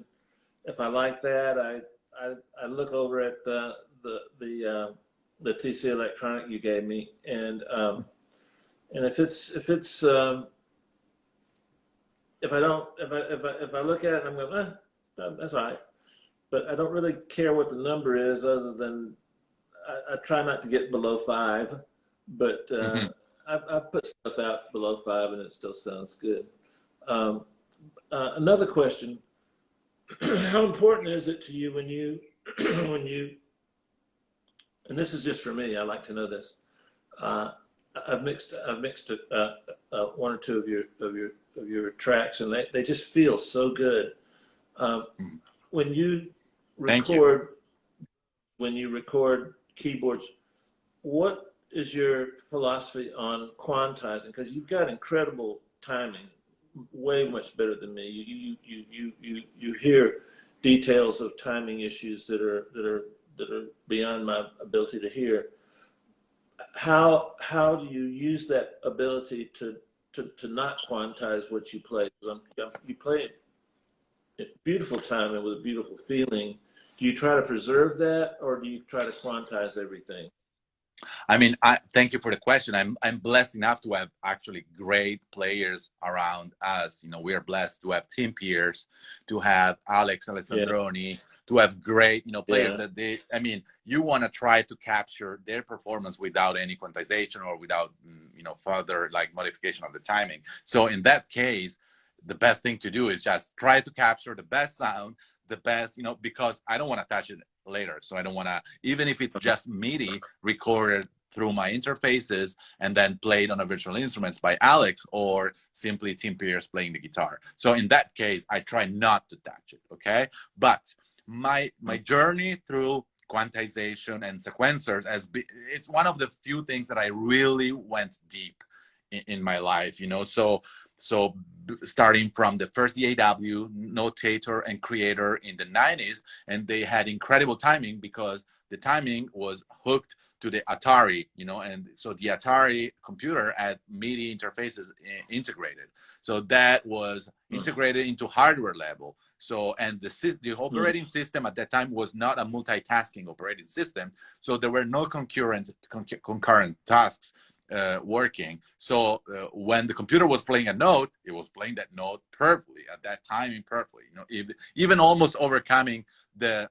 if I like that, I look over at the TC Electronic you gave me, and if I don't if I look at it and I'm going, that's all right, but I don't really care what the number is, other than I try not to get below 5, but Mm-hmm. I put stuff out below 5 and it still sounds good. Um, Another question: how important is it to you when you, and this is just for me, I like to know this. Uh, I've mixed one or two of your tracks, and they just feel so good. Um, when you Thank you. record when you record keyboards, what is your philosophy on quantizing? Because you've got incredible timing, way much better than me. You hear details of timing issues that are beyond my ability to hear. How do you use that ability to not quantize what you play. You play it beautiful timing with a beautiful feeling. Do you try to preserve that, or do you try to quantize everything? I mean, I thank you for the question. I'm blessed enough to have actually great players around us. You know, we are blessed to have team peers, to have Alex Yeah, Alessandroni, to have great, players yeah, that they. I mean, you want to try to capture their performance without any quantization or without further like modification of the timing. So in that case, the best thing to do is just try to capture the best sound, the best, because I don't want to touch it later. So I don't want to, even if it's just MIDI recorded through my interfaces and then played on a virtual instruments by Alex or simply Tim Pierce playing the guitar. So in that case, I try not to touch it. Okay. But my journey through quantization and sequencers it's one of the few things that I really went deep in my life, so starting from the first DAW notator and creator in the 90s, and they had incredible timing because the timing was hooked to the Atari, and so the Atari computer had MIDI interfaces integrated. So that was integrated into hardware level. So, and the operating system at that time was not a multitasking operating system. So there were no concurrent tasks working. So when the computer was playing a note, it was playing that note perfectly at that timing perfectly. Even almost overcoming the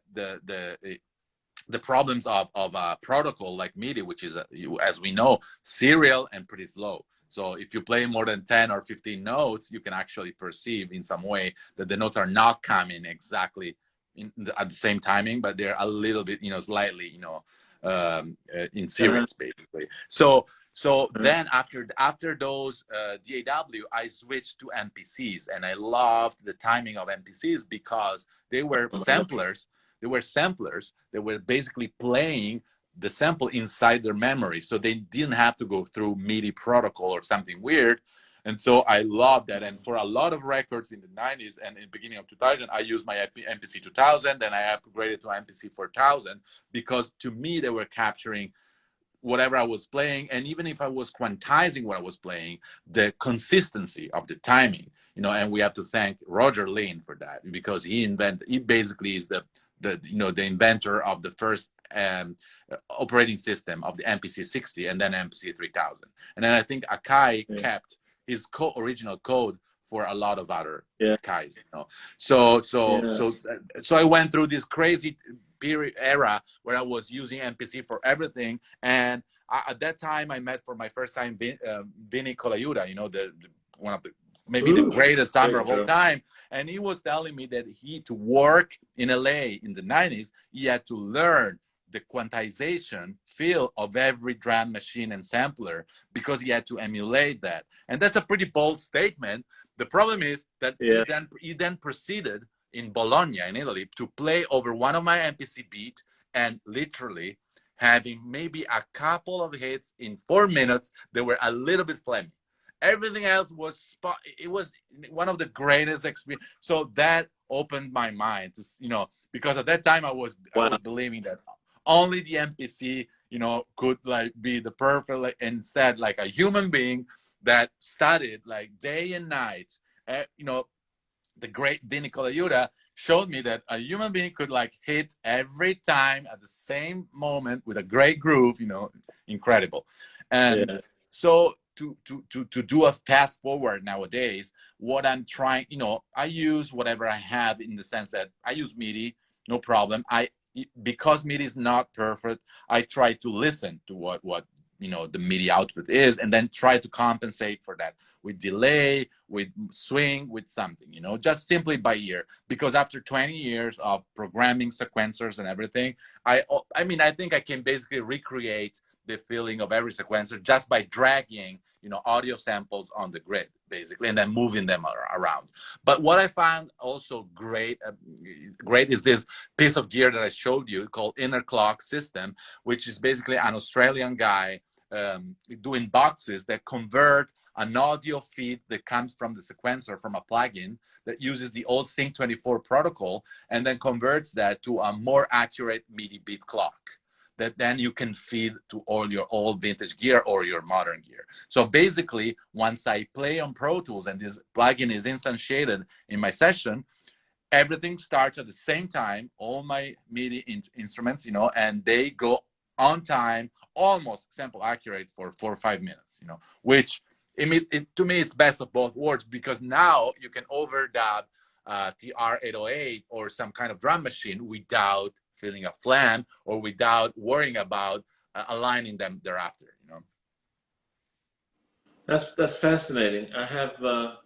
problems of a protocol like MIDI, which is, as we know, serial and pretty slow. So if you play more than 10 or 15 notes, you can actually perceive in some way that the notes are not coming exactly at the same timing, but they're a little bit, slightly, in uh-huh. series, basically. So then after those DAW, I switched to MPCs, and I loved the timing of MPCs because they were samplers. They were samplers that were basically playing the sample inside their memory, so they didn't have to go through MIDI protocol or something weird. And so I love that. And for a lot of records in the 90s and in the beginning of 2000, I used my MPC 2000, then I upgraded to MPC 4000 because to me they were capturing whatever I was playing, and even if I was quantizing what I was playing, the consistency of the timing, and we have to thank Roger Lane for that because he basically is the inventor of the first operating system of the MPC 60 and then MPC 3000. And then I think Akai Yeah, kept his original code for a lot of other yeah, Akais, So so yeah. so so I went through this crazy period era where I was using MPC for everything. And at that time, I met for my first time Vinny Colaiuta, one of the maybe the Ooh, greatest there drummer you of all go. time. And he was telling me that to work in LA in the 90s, he had to learn the quantization feel of every drum machine and sampler because he had to emulate that. And that's a pretty bold statement. The problem is that Yeah, he then proceeded in Bologna in Italy to play over one of my MPC beat and literally having maybe a couple of hits in 4 minutes that were a little bit flammy. Everything else was it was one of the greatest experience. So that opened my mind to because at that time I wow. was believing that only the MPC could like be the perfect instead like a human being that studied like day and night. The great Vinny Colaiuta showed me that a human being could like hit every time at the same moment with a great groove, incredible. And Yeah, so to do a fast forward nowadays, what I'm trying, I use whatever I have in the sense that I use MIDI, no problem. Because MIDI is not perfect, I try to listen to what the MIDI output is, and then try to compensate for that with delay, with swing, with something, just simply by ear. Because after 20 years of programming sequencers and everything, I mean, I think I can basically recreate the feeling of every sequencer just by dragging, audio samples on the grid, basically, and then moving them around. But what I found also great is this piece of gear that I showed you called Inner Clock System, which is basically an Australian guy doing boxes that convert an audio feed that comes from the sequencer from a plugin that uses the old Sync 24 protocol and then converts that to a more accurate MIDI beat clock that then you can feed to all your old vintage gear or your modern gear. So basically, once I play on Pro Tools and this plugin is instantiated in my session, everything starts at the same time, all my MIDI instruments, and they go on time, almost sample accurate for 4 or 5 minutes, which to me, it's best of both worlds, because now you can overdub TR-808 or some kind of drum machine without feeling a flam or without worrying about aligning them thereafter. That's fascinating. I have no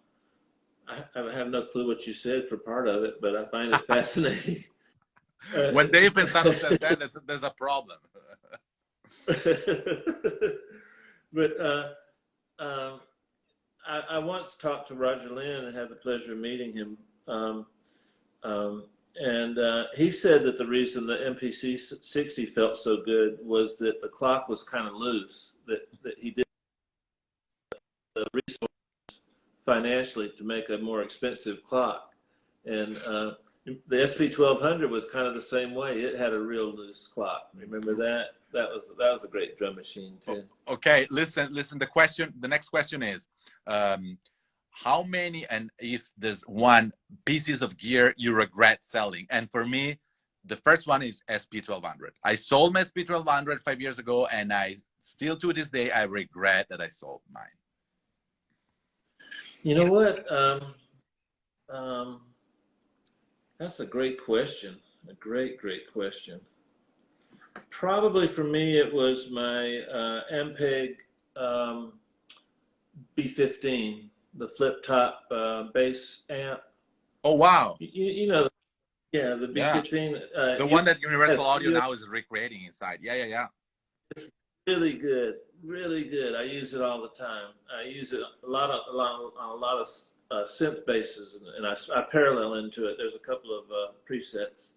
clue what you said for part of it, but I find it fascinating. When Dave Pensado says that, there's a problem. But I once talked to Roger Lynn and had the pleasure of meeting him. And he said that the reason the MPC 60 felt so good was that the clock was kind of loose, that he did the resource financially to make a more expensive clock. And the SP1200 was kind of the same way. It had a real loose clock. Remember that? That was a great drum machine too. Okay, listen. The next question is, how many, and if there's one, pieces of gear you regret selling? And for me, the first one is SP1200. I sold my SP1200 5 years ago, and I still to this day I regret that I sold mine. You know what? That's a great question. A great question. Probably for me, it was my Ampeg B15, the flip top bass amp. Oh, wow. You know, yeah, the B15. Yeah. The one that Universal Audio now is recreating inside. Yeah. It's really good, really good. I use it all the time. I use it a lot of synth basses, and I parallel into it. There's a couple of presets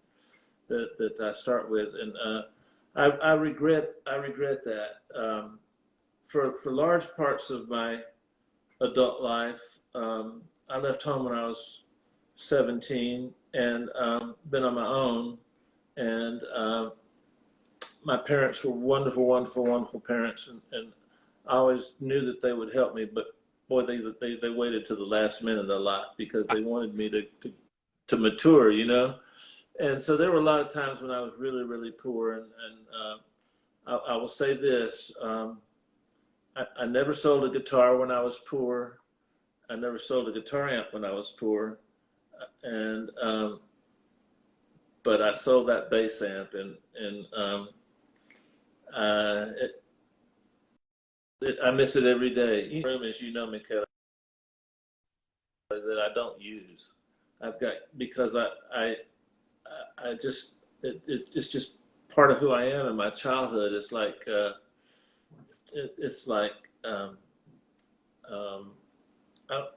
that I start with, and I regret that. For large parts of my adult life, I left home when I was 17 and been on my own, and my parents were wonderful parents, and I always knew that they would help me, but boy, they waited to the last minute a lot because they wanted me to mature, And so there were a lot of times when I was really poor, and I will say this: I never sold a guitar when I was poor. I never sold a guitar amp when I was poor, and but I sold that bass amp, and I miss it every day. Room, as you know, Michele, that I don't use. I've got, because I just it's just part of who I am in my childhood. It's like I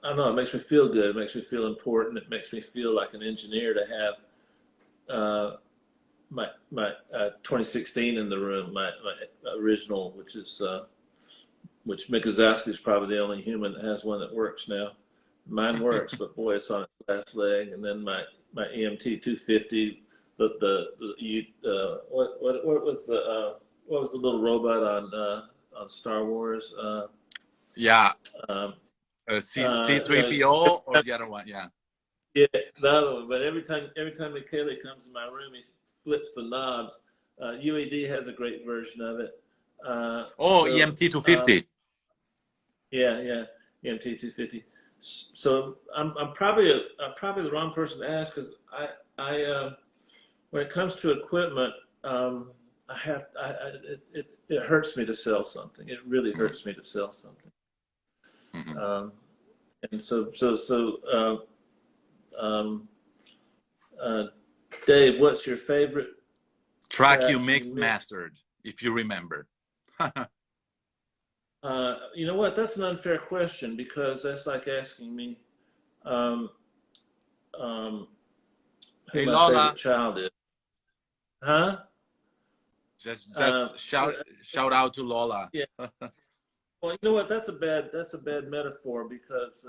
don't know. It makes me feel good. It makes me feel important. It makes me feel like an engineer to have my 2016 in the room, my original, which Mick Gazowski is probably the only human that has one that works now. Mine works, but boy, it's on its last leg. And then my EMT 250, what was the little robot on Star Wars? C3PO or the other one, yeah. Yeah, the other one. But every time Michele comes in my room, he flips the knobs. UAD has a great version of it. EMT 250. Yeah, EMT 250. So I'm probably the wrong person to ask, because I when it comes to equipment, it hurts me to sell something. It really hurts me to sell something. Mm-hmm. And so Dave, what's your favorite track you mixed mastered, if you remember? You know what? That's an unfair question, because that's like asking me who hey, my Lola. favorite child is. Huh? Just shout out to Lola. Yeah. Well, you know what? That's a bad metaphor, because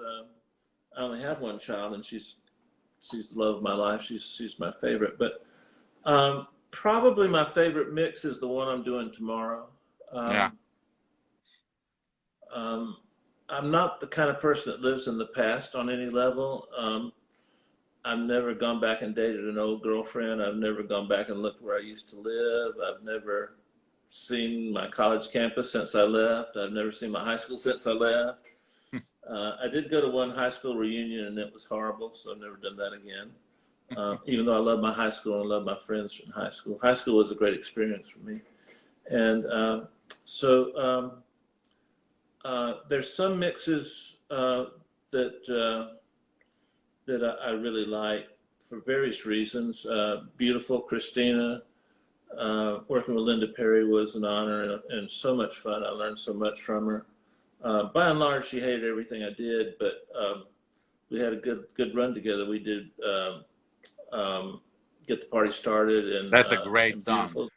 I only have one child, and she's the love of my life. She's my favorite. But Probably my favorite mix is the one I'm doing tomorrow. Yeah. Um, um, I'm not the kind of person that lives in the past on any level. I've never gone back and dated an old girlfriend. I've never gone back and looked where I used to live. I've never seen my college campus since I left. I've never seen my high school since I left. I did go to one high school reunion and it was horrible, so I've never done that again. Even though I love my high school and love my friends from high school. High school was a great experience for me. And so there's some mixes that I really like for various reasons. Beautiful Christina, working with Linda Perry was an honor and so much fun. I learned so much from her. By and large, she hated everything I did, but we had a good run together. We did Get the Party Started That's a great and song. Beautiful.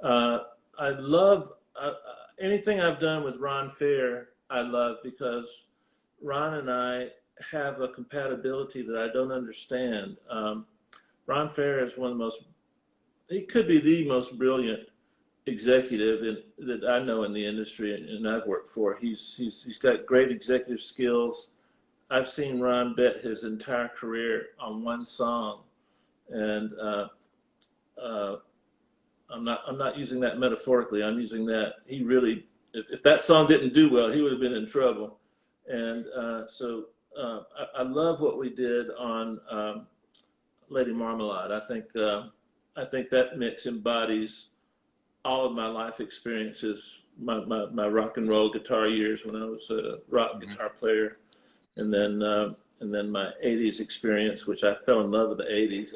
I love anything I've done with Ron Fair. I love because Ron and I have a compatibility that I don't understand. Ron Fair is one of the most, he could be the most brilliant executive that I know in the industry and I've worked for. He's got great executive skills. I've seen Ron bet his entire career on one song, and I'm not using that metaphorically. I'm using that he really, if that song didn't do well, he would have been in trouble. And so I love what we did on Lady Marmalade. I think that mix embodies all of my life experiences, my rock and roll guitar years when I was a rock guitar player, and then my '80s experience, which I fell in love with the '80s.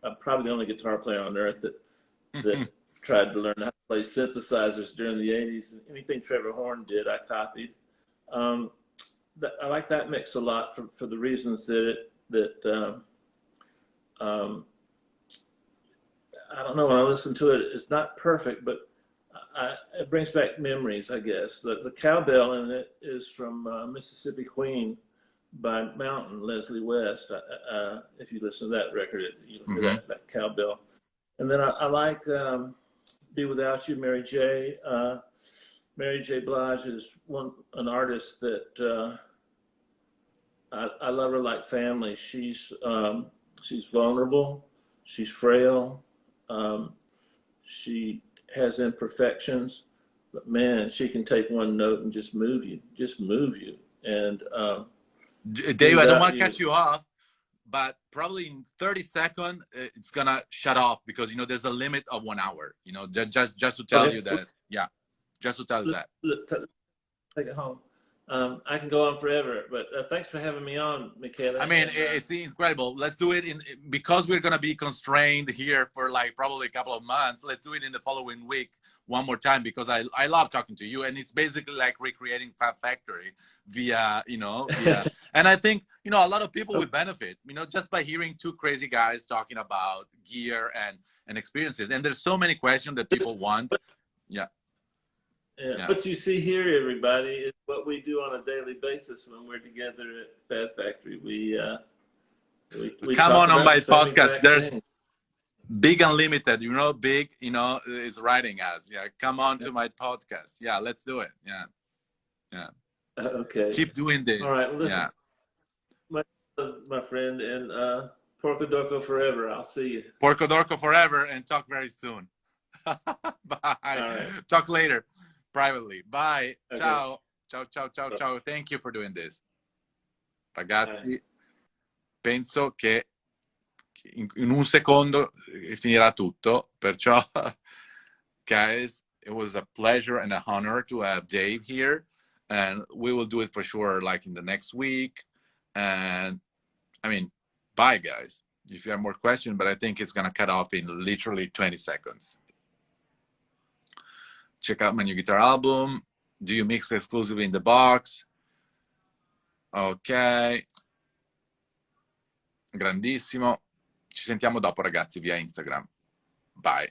I'm probably the only guitar player on earth that tried to learn how to play synthesizers during the '80s. Anything Trevor Horn did, I copied. I like that mix a lot for the reasons that I don't know, when I listen to it, it's not perfect, but it brings back memories, I guess. The cowbell in it is from Mississippi Queen by Mountain, Leslie West. If you listen to that record, you'll hear that cowbell. And then I like Be Without You, Mary J. Mary J. Blige is an artist that I love her like family. She's vulnerable. She's frail. She has imperfections, but man, she can take one note and just move you. And Dave, I don't want to cut you off, but probably in 30 seconds, it's gonna shut off because you know there's a limit of 1 hour. You know, just to tell you that, yeah, just to tell you that. Take it home. I can go on forever, but thanks for having me on, Michele. I mean, it's incredible. Let's do it because we're gonna be constrained here for like probably a couple of months. Let's do it in the following week one more time because I love talking to you, and it's basically like recreating Fab Factory via. And I think a lot of people would benefit just by hearing two crazy guys talking about gear and experiences. And there's so many questions that people want. Yeah. Yeah. What you see here, everybody, is what we do on a daily basis when we're together at Fab Factory. We come on my podcast. There's thing. Big Unlimited, Big, is writing us. Yeah, come on to my podcast. Yeah, let's do it. Yeah. Okay. Keep doing this. All right. Well, listen, my friend, and Porco Dorco forever. I'll see you. Porco Dorco forever, and talk very soon. Bye. Right. Talk later. Privately. Bye. Okay. Ciao. Ciao. Thank you for doing this. Ragazzi, penso che in un secondo finirà tutto. Perciò, guys, it was a pleasure and an honor to have Dave here. And we will do it for sure, like in the next week. And I mean, bye, guys. If you have more questions, but I think it's going to cut off in literally 20 seconds. Check out my new guitar album. Do you mix exclusively in the box? Ok. Grandissimo. Ci sentiamo dopo, ragazzi, via Instagram. Bye.